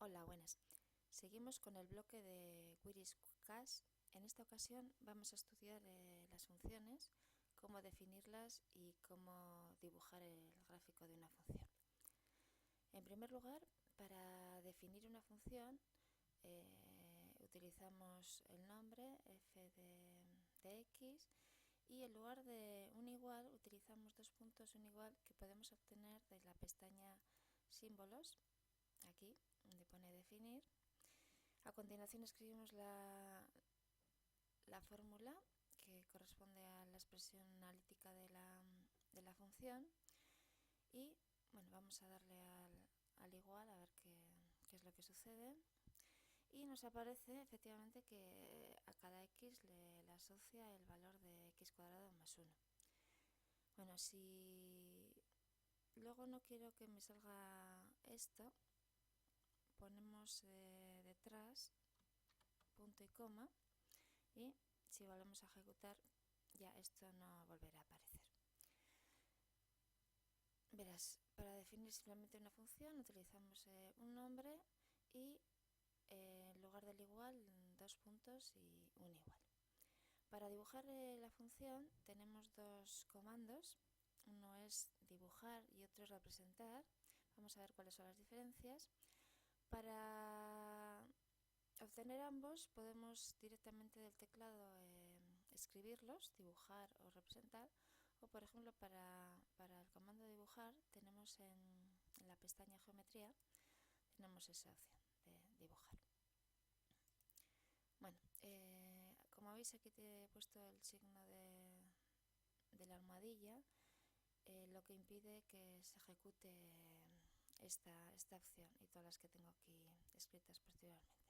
Hola, buenas. Seguimos con el bloque de Queries Cache. En esta ocasión vamos a estudiar las funciones, cómo definirlas y cómo dibujar el gráfico de una función. En primer lugar, para definir una función utilizamos el nombre f de x y en lugar de un igual utilizamos dos puntos un igual que podemos obtener de la pestaña símbolos, aquí donde pone definir. A continuación escribimos la fórmula que corresponde a la expresión analítica de la función y bueno, vamos a darle al igual a ver qué es lo que sucede. Y nos aparece efectivamente que a cada x le asocia el valor de x cuadrado más 1. Bueno, si luego no quiero que me salga esto, ponemos detrás punto y coma, y si volvemos a ejecutar ya esto no volverá a aparecer. Verás, para definir simplemente una función utilizamos un nombre y en lugar del igual dos puntos y un igual. Para dibujar la función tenemos dos comandos, uno es dibujar y otro es representar. Vamos a ver cuáles son las diferencias. Para obtener ambos podemos directamente del teclado escribirlos, dibujar o representar, o por ejemplo para el comando dibujar tenemos en la pestaña geometría tenemos esa opción de dibujar. Bueno, como veis aquí te he puesto el signo de la almohadilla, lo que impide que se ejecute esta opción y todas las que tengo aquí escritas posteriormente.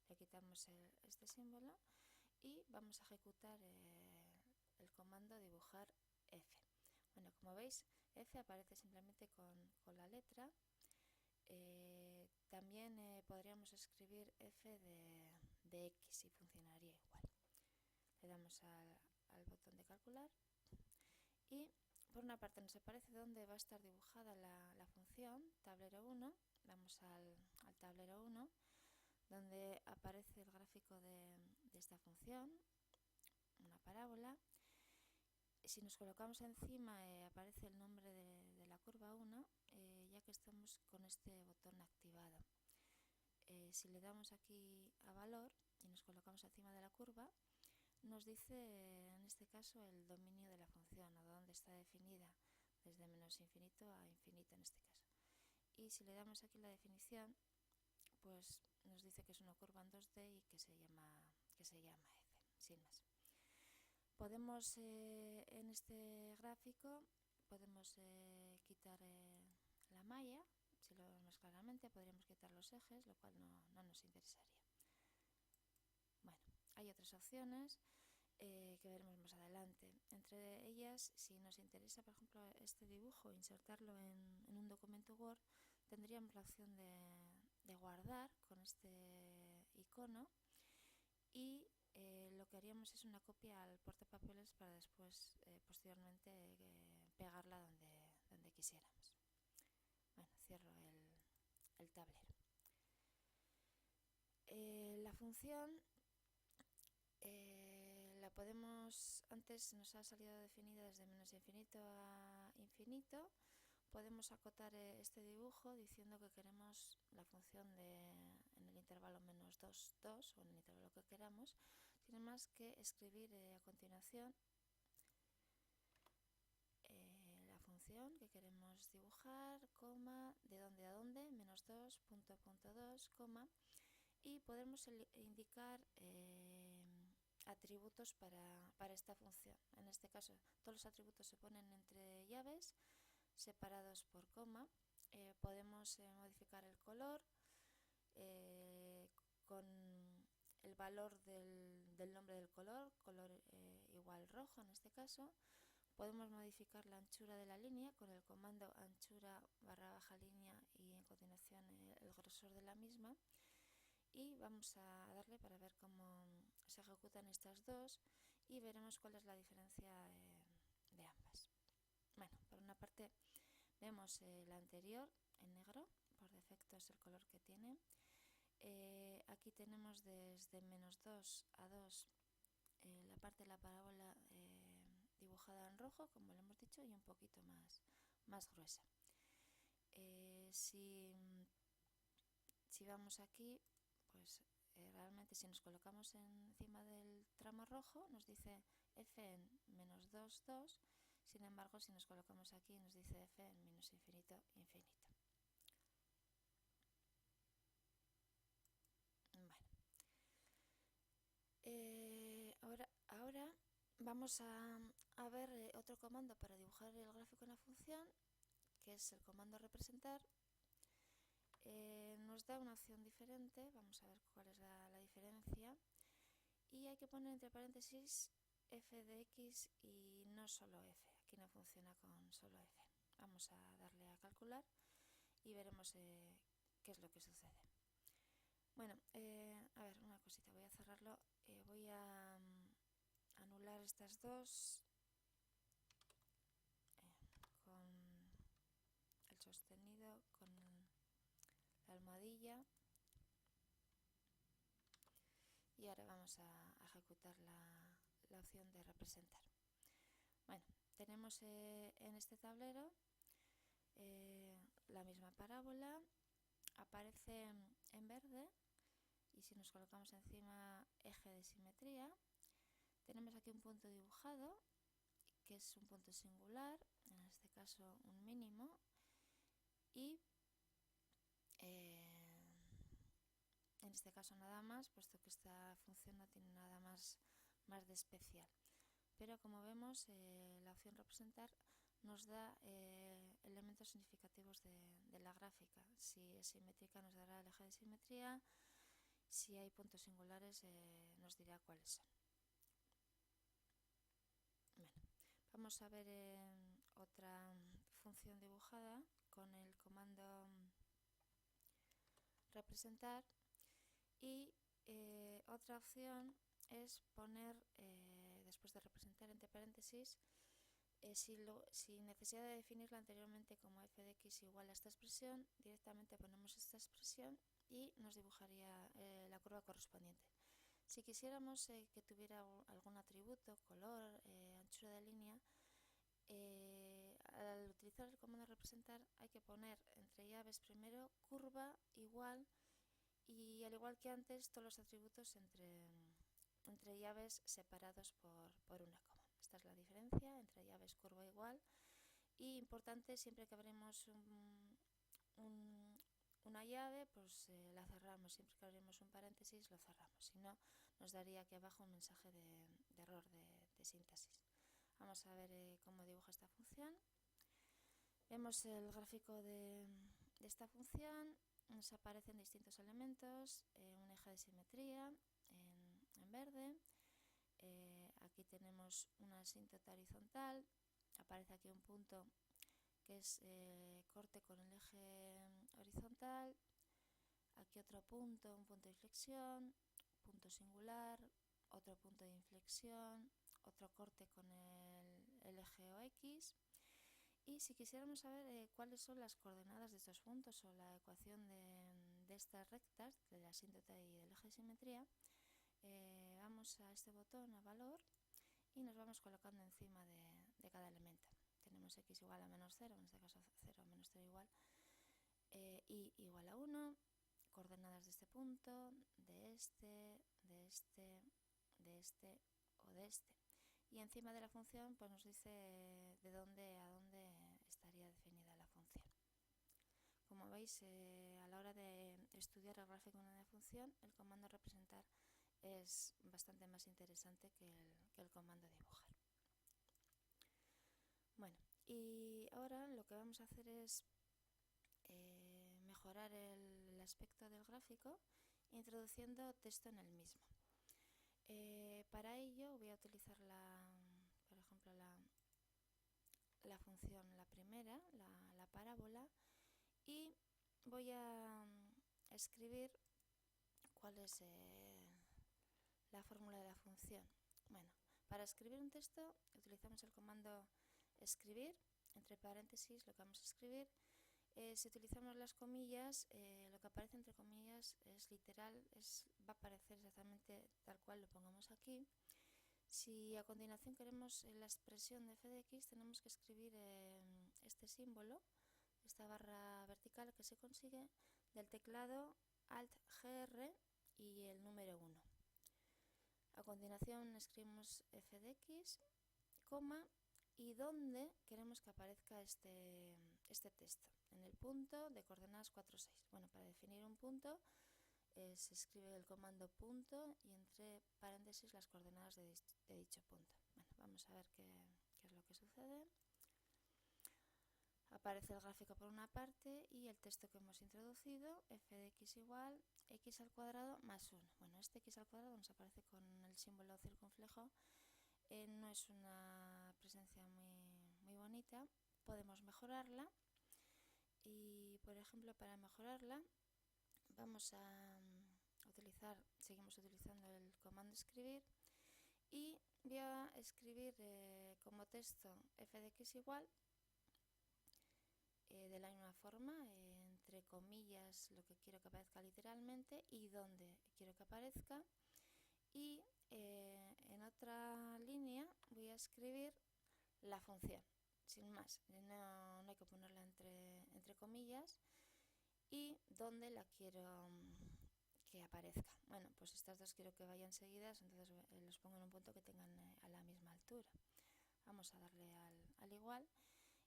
Le quitamos este símbolo y vamos a ejecutar el comando dibujar F. Bueno, como veis, F aparece simplemente con la letra. También podríamos escribir F de X y funcionaría igual. Le damos al botón de calcular y por una parte nos aparece dónde va a estar dibujada la función, tablero 1. Vamos al tablero 1, donde aparece el gráfico de esta función, una parábola. Si nos colocamos encima aparece el nombre de la curva 1, ya que estamos con este botón activado. Si le damos aquí a valor y nos colocamos encima de la curva, nos dice en este caso el dominio de la función, o dónde está definida, desde menos infinito a infinito en este caso. Y si le damos aquí la definición, pues nos dice que es una curva en 2D y que se llama F, sin más. Podemos en este gráfico podemos quitar la malla. Si lo vemos claramente podríamos quitar los ejes, lo cual no nos interesaría. Bueno, hay otras opciones que veremos más adelante. Entre ellas, si nos interesa, por ejemplo, este dibujo, insertarlo en un documento Word, tendríamos la opción de guardar con este icono y lo que haríamos es una copia al portapapeles para después, posteriormente, pegarla donde quisiéramos. Bueno, cierro el tablero. La función la podemos, antes nos ha salido definida desde menos infinito a infinito. Podemos acotar este dibujo diciendo que queremos la función en el intervalo menos 2, 2 o en el intervalo que queramos, sin más que escribir a continuación la función que queremos dibujar, coma, de dónde a dónde, menos 2, punto, punto 2, coma, y podemos indicar atributos para esta función. En este caso, todos los atributos se ponen entre llaves, separados por coma. Podemos modificar el color con el valor del nombre del color igual rojo en este caso. Podemos modificar la anchura de la línea con el comando anchura barra baja línea y en continuación el grosor de la misma. Y vamos a darle para ver cómo se ejecutan estas dos y veremos cuál es la diferencia de ambas. Bueno, por una parte vemos la anterior en negro por defecto. esto es el color que tiene. Aquí tenemos desde -2 a 2 la parte de la parábola dibujada en rojo, como lo hemos dicho, y un poquito más gruesa. Si vamos aquí, pues realmente si nos colocamos encima del tramo rojo nos dice f en -2, 2. Sin embargo, si nos colocamos aquí nos dice f en menos infinito, infinito. Vale. Ahora vamos a ver otro comando para dibujar el gráfico en la función, que es el comando representar. Nos da una opción diferente, vamos a ver cuál es la diferencia, y hay que poner entre paréntesis f de x y no solo f. Aquí no funciona con solo f. Vamos a darle a calcular y veremos qué es lo que sucede. Bueno, a ver, una cosita, voy a cerrarlo, voy a anular estas dos con el sostenido, con la almohadilla, y ahora vamos a ejecutar la opción de representar. Bueno, tenemos en este tablero la misma parábola, aparece en verde, y si nos colocamos encima eje de simetría, tenemos aquí un punto dibujado, que es un punto singular, en este caso un mínimo, y en este caso nada más, puesto que esta función no tiene nada más de especial. Pero como vemos, la opción representar nos da elementos significativos de la gráfica. Si es simétrica nos dará el eje de simetría, si hay puntos singulares nos dirá cuáles son. Bueno, vamos a ver otra función dibujada con el comando representar, y otra opción es poner, después de representar entre paréntesis, sin necesidad de definirla anteriormente como f de x igual a esta expresión, directamente ponemos esta expresión y nos dibujaría la curva correspondiente. Si quisiéramos que tuviera algún atributo, color, anchura de línea, al utilizar el comando representar hay que poner entre llaves primero curva igual, y al igual que antes todos los atributos entre llaves separados por una coma. Esta es la diferencia entre llaves curva igual, y importante, siempre que abrimos una llave, pues la cerramos. Siempre que abrimos un paréntesis lo cerramos, si no nos daría aquí abajo un mensaje de error de síntesis. Vamos a ver cómo dibuja esta función. Vemos el gráfico de esta función. Nos aparecen distintos elementos, un eje de simetría en verde, aquí tenemos una asíntota horizontal, aparece aquí un punto que es corte con el eje horizontal, aquí otro punto, un punto de inflexión, punto singular, otro punto de inflexión, otro corte con el eje OX. Y si quisiéramos saber cuáles son las coordenadas de estos puntos o la ecuación de estas rectas, de la asíntota y del eje de simetría, vamos a este botón, a valor, y nos vamos colocando encima de cada elemento. Tenemos x igual a -0, en este caso 0 menos 0 igual, y igual a 1, coordenadas de este punto, de este, de este, de este o de este. Y encima de la función pues nos dice de dónde a dónde estaría definida la función. Como veis, a la hora de estudiar el gráfico de una función, el comando representar es bastante más interesante que el comando dibujar. Bueno, y ahora lo que vamos a hacer es mejorar el aspecto del gráfico introduciendo texto en el mismo. Para ello voy a utilizar por ejemplo la función, la primera, la parábola, y voy a escribir cuál es la fórmula de la función. Bueno, para escribir un texto utilizamos el comando escribir, entre paréntesis lo que vamos a escribir, Si utilizamos las comillas, lo que aparece entre comillas es literal, va a aparecer exactamente tal cual lo pongamos aquí. Si a continuación queremos la expresión de f de x, tenemos que escribir este símbolo, esta barra vertical que se consigue del teclado Alt-GR y el número 1. A continuación escribimos f de x, coma, y dónde queremos que aparezca este texto. En el punto de coordenadas 4, 6. Bueno, para definir un punto se escribe el comando punto y entre paréntesis las coordenadas de dicho punto. Bueno, vamos a ver qué es lo que sucede. Aparece el gráfico por una parte y el texto que hemos introducido, f de x igual x al cuadrado más 1. Bueno, este x al cuadrado nos aparece con el símbolo circunflejo. No es una presencia muy bonita. Podemos mejorarla y, por ejemplo, para mejorarla vamos a seguimos utilizando el comando escribir y voy a escribir como texto f de x igual de la misma forma, entre comillas lo que quiero que aparezca literalmente y donde quiero que aparezca, y en otra línea voy a escribir la función, sin más, no hay que ponerla entre comillas, y donde la quiero que aparezca. Bueno, pues estas dos quiero que vayan seguidas, entonces los pongo en un punto que tengan a la misma altura. Vamos a darle al igual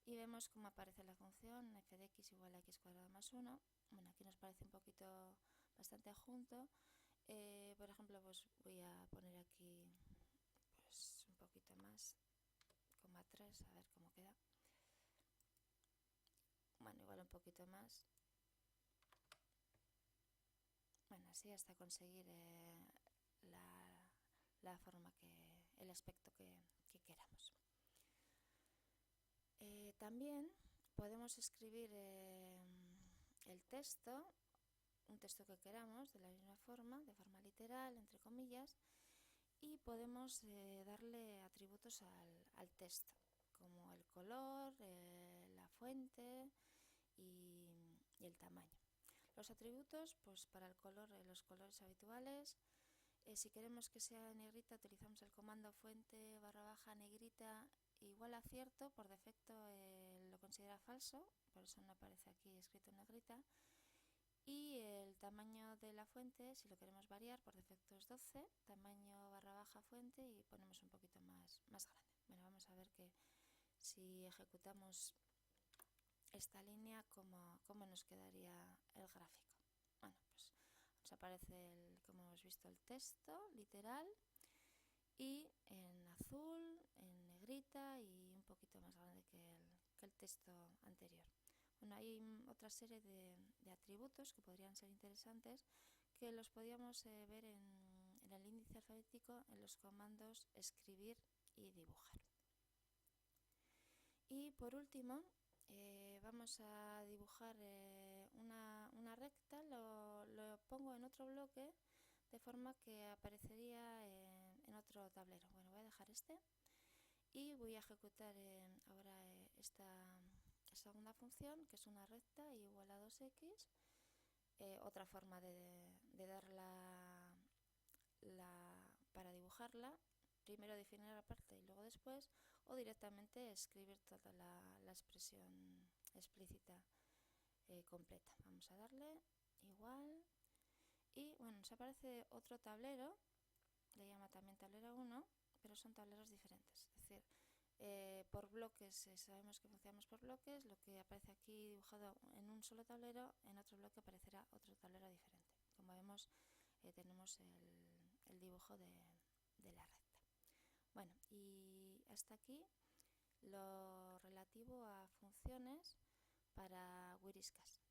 y vemos cómo aparece la función f de x igual a x cuadrado más 1. Bueno, aquí nos parece un poquito bastante junto. Por ejemplo, pues voy a poner aquí pues un poquito más, 3, a ver cómo queda. Bueno, igual un poquito más. Bueno, así hasta conseguir la forma el aspecto que queramos. También podemos escribir el texto, un texto que queramos, de la misma forma, de forma literal, entre comillas, y podemos darle atributos al texto, como el color, la fuente y el tamaño. Los atributos, pues para el color, los colores habituales. Si queremos que sea negrita, utilizamos el comando fuente _ negrita igual a cierto. Por defecto lo considera falso, por eso no aparece aquí escrito en negrita. Y el tamaño de la fuente, si lo queremos variar, por defecto es 12, tamaño _ fuente, y ponemos un poquito más grande. Bueno, vamos a ver que si ejecutamos esta línea, cómo nos quedaría el gráfico. Bueno, pues nos aparece, como hemos visto, el texto literal y en azul, en negrita y un poquito más grande que el texto anterior. Bueno, hay otra serie de atributos que podrían ser interesantes, que los podíamos ver en el índice alfabético en los comandos escribir y dibujar. Y por último, vamos a dibujar una recta, lo pongo en otro bloque de forma que aparecería en otro tablero. Bueno, voy a dejar este y voy a ejecutar ahora esta segunda función, que es una recta igual a 2x. Otra forma de dar para dibujarla, primero definir la parte y luego después, o directamente escribir toda la expresión explícita completa. Vamos a darle igual y bueno, nos aparece otro tablero, le llama también tablero 1, pero son tableros diferentes. Es decir, por bloques, sabemos que funcionamos por bloques. Lo que aparece aquí dibujado en un solo tablero, en otro bloque aparecerá otro tablero diferente. Como vemos, tenemos el dibujo de la recta. Bueno, y hasta aquí lo relativo a funciones para Whiskas.